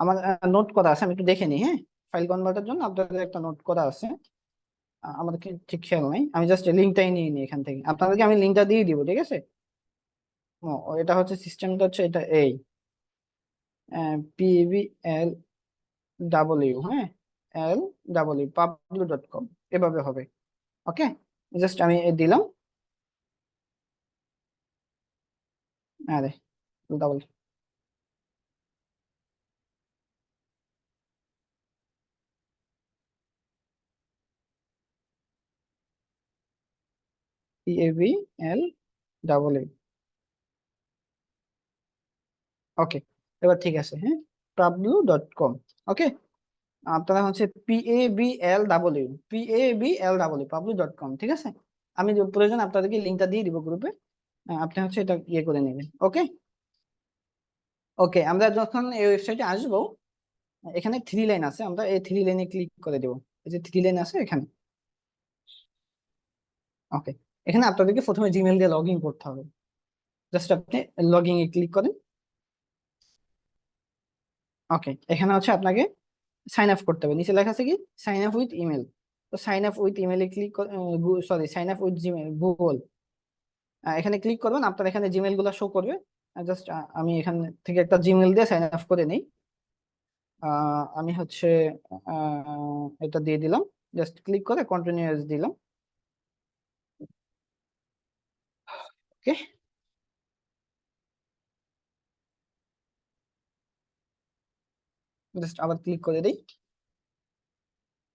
আমার নোট করা আছে, আমি একটু দেখে নিই, হ্যাঁ। ফাইল কনভার্টার জন্য আপনাদের একটা নোট করা আছে, আমাদের ঠিক খেয়াল নাই, আমি জাস্ট লিঙ্কটাই নিয়ে নিই এখান থেকে, আপনাদেরকে আমি লিঙ্কটা দিয়ে দিব। ঠিক আছে, এটা হচ্ছে সিস্টেমটা হচ্ছে এটা, এই PABL, হ্যাঁ, LW, pablo.com, এভাবে হবে। ওকে, জাস্ট আমি দিলাম, আরে ডাবল, PABL। ওকে, এবার ঠিক আছে, হ্যাঁ, pablo.com। ওকে, আপনারা হচ্ছে PABL, ঠিক আছে। আমি প্রয়োজন আপনাদেরকে লিঙ্কটা দিয়ে দিব গ্রুপে, আপনি হচ্ছে এটা ইয়ে করে নেবেন। ওকে, ওকে, আমরা যখন এই ওয়েবসাইটে আসবো, এখানে 3 লাইন আছে, আমরা এই 3 লাইনে ক্লিক করে দেব। এই যে 3 লাইন আছে এখানে। ওকে, এখানে আপনাদেরকে প্রথমে জিমেল দিয়ে লগ ইন করতে হবে। জাস্ট আপনি লগ ইন এ ক্লিক করেন। ওকে, এখানে হচ্ছে আপনাকে সাইন আপ করতে হবে। নিচে লেখা আছে কি সাইন আপ উইথ ইমেল। তো সাইন আপ উইথ ইমেলে click sorry sign up with Gmail Google, এখানে ক্লিক করবেন। আপনার এখানে জিমেল গুলো শো করবে। জাস্ট আমি এখান থেকে একটা জিমেল দিয়ে সাইন আপ করে নিই। আমি হচ্ছে এটা দিয়ে দিলাম। জাস্ট ক্লিক করে কন্টিনিউয়াস দিলাম। ওকে, জাস্ট আবার ক্লিক করে দিই।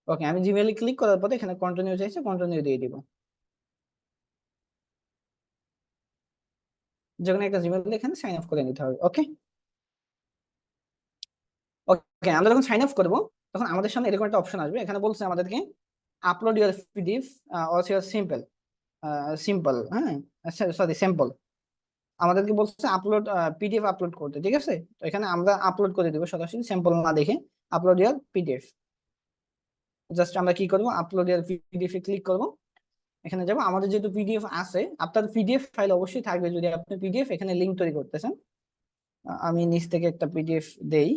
ওকে, আমি জিমেইলে ক্লিক করার পরে এখানে কন্টিনিউ চাইছে, কন্টিনিউ দিয়ে দিব। যে কোনো একটা জিমেইল এখানে সাইন আপ করে নিতে হবে। ওকে ওকে, আমরা যখন সাইন আপ করবো তখন আমাদের সামনে এরকম একটা অপশন আসবে। এখানে বলছে আমাদেরকে upload your PDF or your simple simple, হ্যাঁ সরি স্যাম্পল। আমাদেরকে বলছে আপলোড পিডিএফ আপলোড করতে, ঠিক আছে। তো এখানে আমরা আপলোড করে দেবো সরাসরি স্যাম্পল না দেখে, আপলোড ইউর পিডিএফ। জাস্ট আমরা কি করবো, upload your PDF A click করবো। এখানে যাবো, আমাদের যেহেতু পিডিএফ আছে, আপনার পিডিএফ ফাইল অবশ্যই থাকবে যদি আপনি পিডিএফ এখানে লিঙ্ক তৈরি করতেছেন। আমি নিচ থেকে একটা পিডিএফ দেই।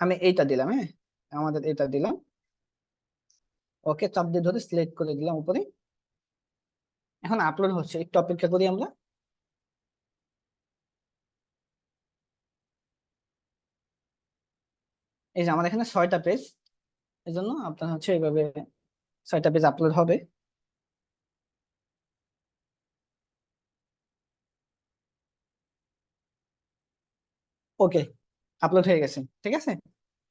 আমি এইটা দিলাম, হ্যাঁ আমাদের এটা দিলাম। ওকে, চাপ দিয়ে ধরে সিলেক্ট করে দিলাম উপরে। এখন আপলোড হচ্ছে, একটু অপেক্ষা করি আমরা। এই যে আমার এখানে 6টা পেজ, এই জন্য আপনার হচ্ছে এইভাবে 6টা পেজ আপলোড হবে। ওকে, আপলোড হয়ে গেছে, ঠিক আছে।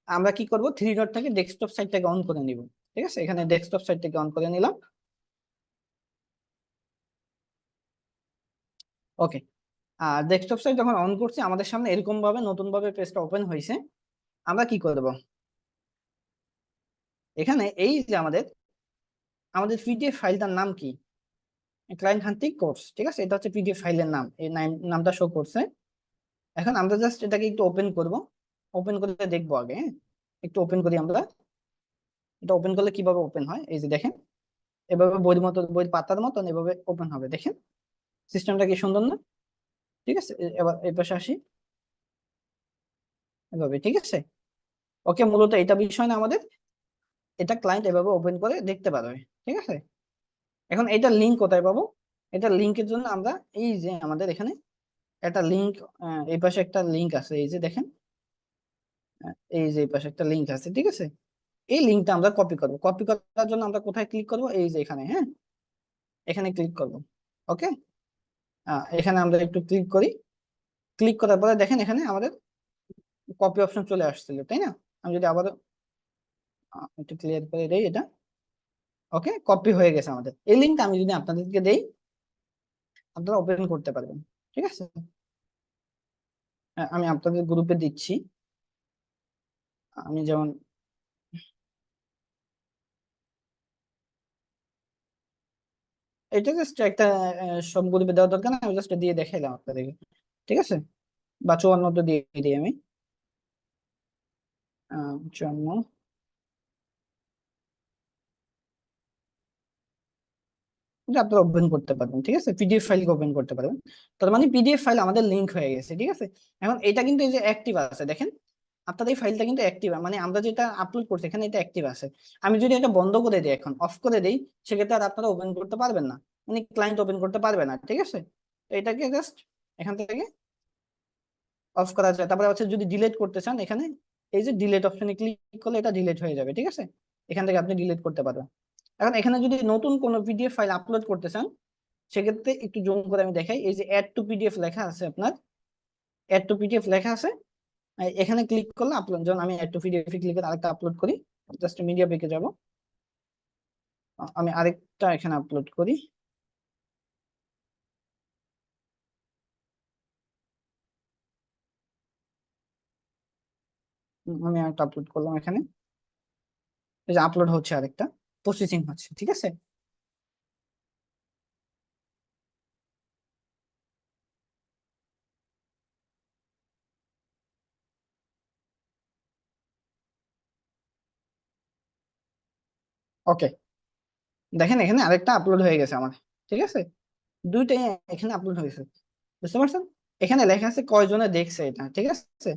আমরা কি করব, 3 ডট থেকে ডেস্কটপ সাইটটাকে অন করে নিব। ঠিক আছে, এখানে ডেস্কটপ সাইটটাকে অন করে নিলাম। ওকে, আর ডেস্কটপ সাইট যখন অন করছি আমাদের সামনে এরকম ভাবে নতুন ভাবে পেজটা ওপেন হয়েছে। আমরা কি করব, এখানে এই যে আমাদের আমাদের পিডিএফ ফাইলটার নাম কি, ক্লায়েন্ট হান্টিং কোর্স, ঠিক আছে। এটা হচ্ছে পিডিএফ ফাইলের নাম, এই নামটা শো করছে। এখন আমরা জাস্ট এটাকে একটু ওপেন করব। ওপেন করে দেখবো আগে, হ্যাঁ একটু ওপেন করি আমরা। এটা ওপেন করলে কিভাবে ওপেন হয়, এই যে দেখেন, এভাবে বইয়ের মতো, বইয়ের পাতার মতন এভাবে ওপেন হবে। দেখেন সিস্টেমটা কি সুন্দর না? ঠিক আছে, এবার এই পাশে আসি, এভাবে, ঠিক আছে। ওকে, মূলত এটা বিষয় না আমাদের, এটা ক্লায়েন্ট এভাবে ওপেন করে দেখতে পারবে, ঠিক আছে। এখন এটা লিঙ্ক কোথায় পাবো, এটা লিঙ্কের জন্য আমরা এই যে আমাদের এখানে একটা লিঙ্ক, এই পাশে একটা লিঙ্ক আছে, এই যে দেখেন, এই যে এই পাশে একটা লিঙ্ক আছে, ঠিক আছে। এই লিঙ্কটা আমরা কপি করব। কপি করার জন্য আমরা কোথায় ক্লিক করব, এই যে এখানে, হ্যাঁ এখানে ক্লিক করব। ওকে, এখানে আমরা একটু ক্লিক করি। ক্লিক করার পরে দেখেন এখানে আমাদের কপি অপশন চলে আসছিল, তাই না? আমি যদি আবার একটু ক্লিয়ার করে দেই এটা। ওকে, কপি হয়ে গেছে আমাদের। এই লিঙ্কটা আমি যদি আপনাদেরকে দেই, আপনারা ওপেন করতে পারবেন, ঠিক আছে। আমি আপনাদের গ্রুপে দিচ্ছি। আমি যেমন এটা জাস্ট একটা সব গ্রুপে দেওয়ার দরকার না, আমি জাস্ট দিয়ে দেখাইলাম আপনাদেরকে, ঠিক আছে। বা 54 দিয়ে দিই আমি, 54। এটা আপনারা ওপেন করতে পারবেন, ঠিক আছে। পিডিএফ ফাইল ওপেন করতে পারবেন। তার মানে পিডিএফ ফাইল আমাদের লিংক হয়ে গেছে, ঠিক আছে। এখন এটা কিন্তু এই যে অ্যাক্টিভ আছে, দেখেন আপনাদের এই ফাইলটা কিন্তু অ্যাক্টিভ, মানে আমরা যেটা আপলোড করছি এখানে এটা অ্যাক্টিভ আছে। আমি যদি এটা বন্ধ করে দিই, এখন অফ করে দিই, সেক্ষেত্রে আর আপনারা ওপেন করতে পারবেন না, মানে ক্লায়েন্ট ওপেন করতে পারবে না, ঠিক আছে। তো এটাকে জাস্ট এখান থেকে অফ করা যায়। তারপরে হচ্ছে যদি ডিলিট করতে চান, এখানে এই যে ডিলিট অপশনে ক্লিক করলে এটা ডিলিট হয়ে যাবে, ঠিক আছে। এখান থেকে আপনি ডিলিট করতে পারবেন। এখন এখানে যদি নতুন কোনো পিডিএফ ফাইল আপলোড করতে চান, সেক্ষেত্রে একটু জুম করে আমি দেখাই, এই যে অ্যাড টু পিডিএফ লেখা আছে, আপনার অ্যাড টু পিডিএফ লেখা আছে। এখানে ক্লিক করলে আপলোড, যখন আমি অ্যাড টু পিডিএফ ক্লিক করে আরেকটা আপলোড করি, জাস্ট মিডিয়া পেকে যাব, আমি আরেকটা এখানে আপলোড করি। আমি আরেকটা আপলোড করলাম এখানে, এই যে আপলোড হচ্ছে, আরেকটা প্রসেসিং হচ্ছে, ঠিক আছে। ওকে, দেখেন এখানে আরেকটা আপলোড হয়ে গেছে আমার, ঠিক আছে, দুইটাই এখানে আপলোড হয়েছে, বুঝতে পারছেন? এখানে লেখা আছে কয়জনে দেখছে এটা, ঠিক আছে,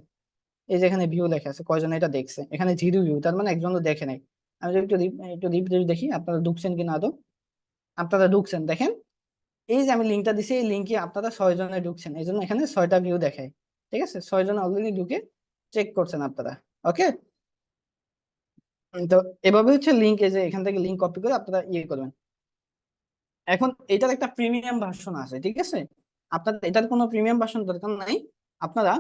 এই যে এখানে ভিউ লেখা আছে কয়জনে এটা দেখছে, এখানে 0 ভিউ, তার মানে একজনও দেখে নাই। আমি যদি একটু রিফ্রেশ দেখি আপনারা ঢুকছেন কিনা আদৌ। আপনারা ঢুকছেন, দেখেন এই যে আমি লিঙ্কটা দিছি, এই লিঙ্কে আপনারা 6 জনে ঢুকছেন, এই জন্য এখানে 6টা ভিউ দেখায়, ঠিক আছে, 6 জন অলরেডি ঢুকে চেক করছেন আপনারা। ওকে, তো এভাবে হচ্ছে লিঙ্ক, এই যে এখান থেকে লিঙ্ক কপি করে আপনারা ইয়ে করবেন। এখন এটার একটা প্রিমিয়াম ভার্সন আছে, ঠিক আছে, আপনাদের এটার কোনো প্রিমিয়াম ভার্সন দরকার নাই। আপনারা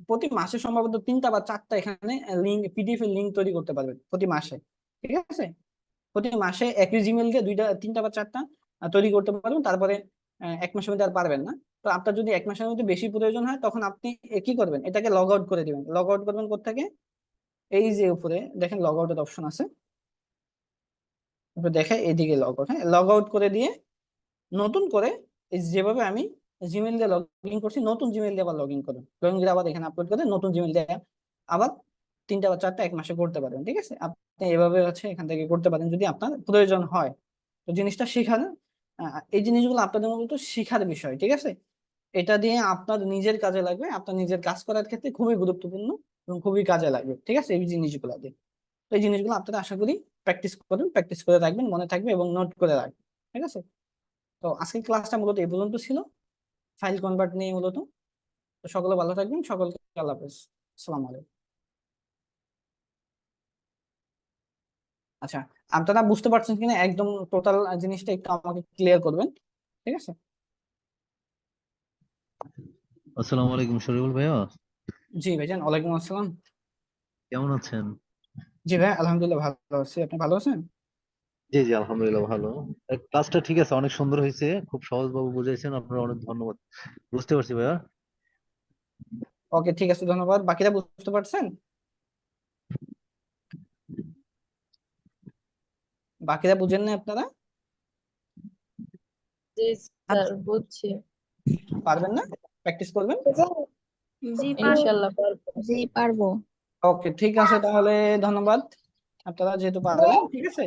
প্রতি মাসে সম্ভবত 3টা বা 4টা এখানে লিঙ্ক, পিডিএফ এর লিঙ্ক তৈরি করতে পারবেন প্রতি মাসে, ঠিক আছে, প্রতি মাসে একই জিমেইল দিয়ে 3টা বা 4টা তৈরি করতে পারবেন। তারপরে 1 মাসের মধ্যে আর পারবেন না। তো আপনার যদি 1 মাসের মধ্যে বেশি প্রয়োজন হয়, তখন আপনি কি করবেন, এটাকে লগ আউট করে দিবেন। লগ আউট করবেন কোত্থেকে, এই যে উপরে দেখেন লগ আউটের অপশন আছে, উপরে দেখে এইদিকে লগ আউট, হ্যাঁ, লগ আউট করে দিয়ে নতুন করে এই যেভাবে আমি জিমেইল দিয়ে লগ ইন করছি, নতুন জিমেইল দিয়ে আবার লগ ইন করুন, লগ ইন দিয়ে আবার এখানে আপলোড করে নতুন জিমেইল দিয়ে আবার 3টা বা 4টা 1 মাসে করতে পারবেন, ঠিক আছে। আপনি এভাবে হচ্ছে এখান থেকে করতে পারেন যদি আপনার প্রয়োজন হয়। তো জিনিসটা শেখার, এই জিনিসগুলো আপনাদের মূলত শিখার বিষয়, ঠিক আছে। এটা দিয়ে আপনার নিজের কাজে লাগবে, আপনার নিজের কাজ করার ক্ষেত্রে খুবই গুরুত্বপূর্ণ এবং খুবই কাজে লাগবে, ঠিক আছে, এই জিনিসগুলো দিয়ে। তো এই জিনিসগুলো আপনারা আশা করি প্র্যাকটিস করুন, প্র্যাকটিস করে রাখবেন, মনে থাকবে এবং নোট করে রাখবেন, ঠিক আছে। তো আজকের ক্লাসটা মূলত এই পর্যন্ত ছিল, ফাইল কনভার্ট নিয়ে মূলত। তো সকলে ভালো থাকবেন, সকলকে আল্লাহ হাফেজ, আসসালামু আলাইকুম। আচ্ছা, আপনারা বুঝতে পারছেন কিনা একদম টোটাল জিনিসটা একটু আমাকে ক্লিয়ার করবেন, ঠিক আছে। আসসালামু আলাইকুম শরীফুল ভাইয়া, জি ভাইজান, ওয়ালাইকুম আসসালাম। কেমন আছেন? জি ভাই, আলহামদুলিল্লাহ ভালো আছি, আপনি ভালো আছেন? জি জি আলহামদুলিল্লাহ ভালো। ক্লাসটা ঠিক আছে, অনেক সুন্দর হয়েছে, খুব সহজভাবে বুঝাইছেন, আপনার অনেক ধন্যবাদ। বুঝতে পারছি ভাইয়া। ওকে, ঠিক আছে, ধন্যবাদ। বাকিরা বুঝতে পারছেন? বাকিরা বুঝেন না আপনারা? জি স্যার, বুঝছি। পারবেন না? প্র্যাকটিস করবেন। জি ইনশাল্লাহ পারবো। জি পারবো। ওকে, ঠিক আছে, তাহলে ধন্যবাদ, আপনারা যেহেতু পারবেন, ঠিক আছে।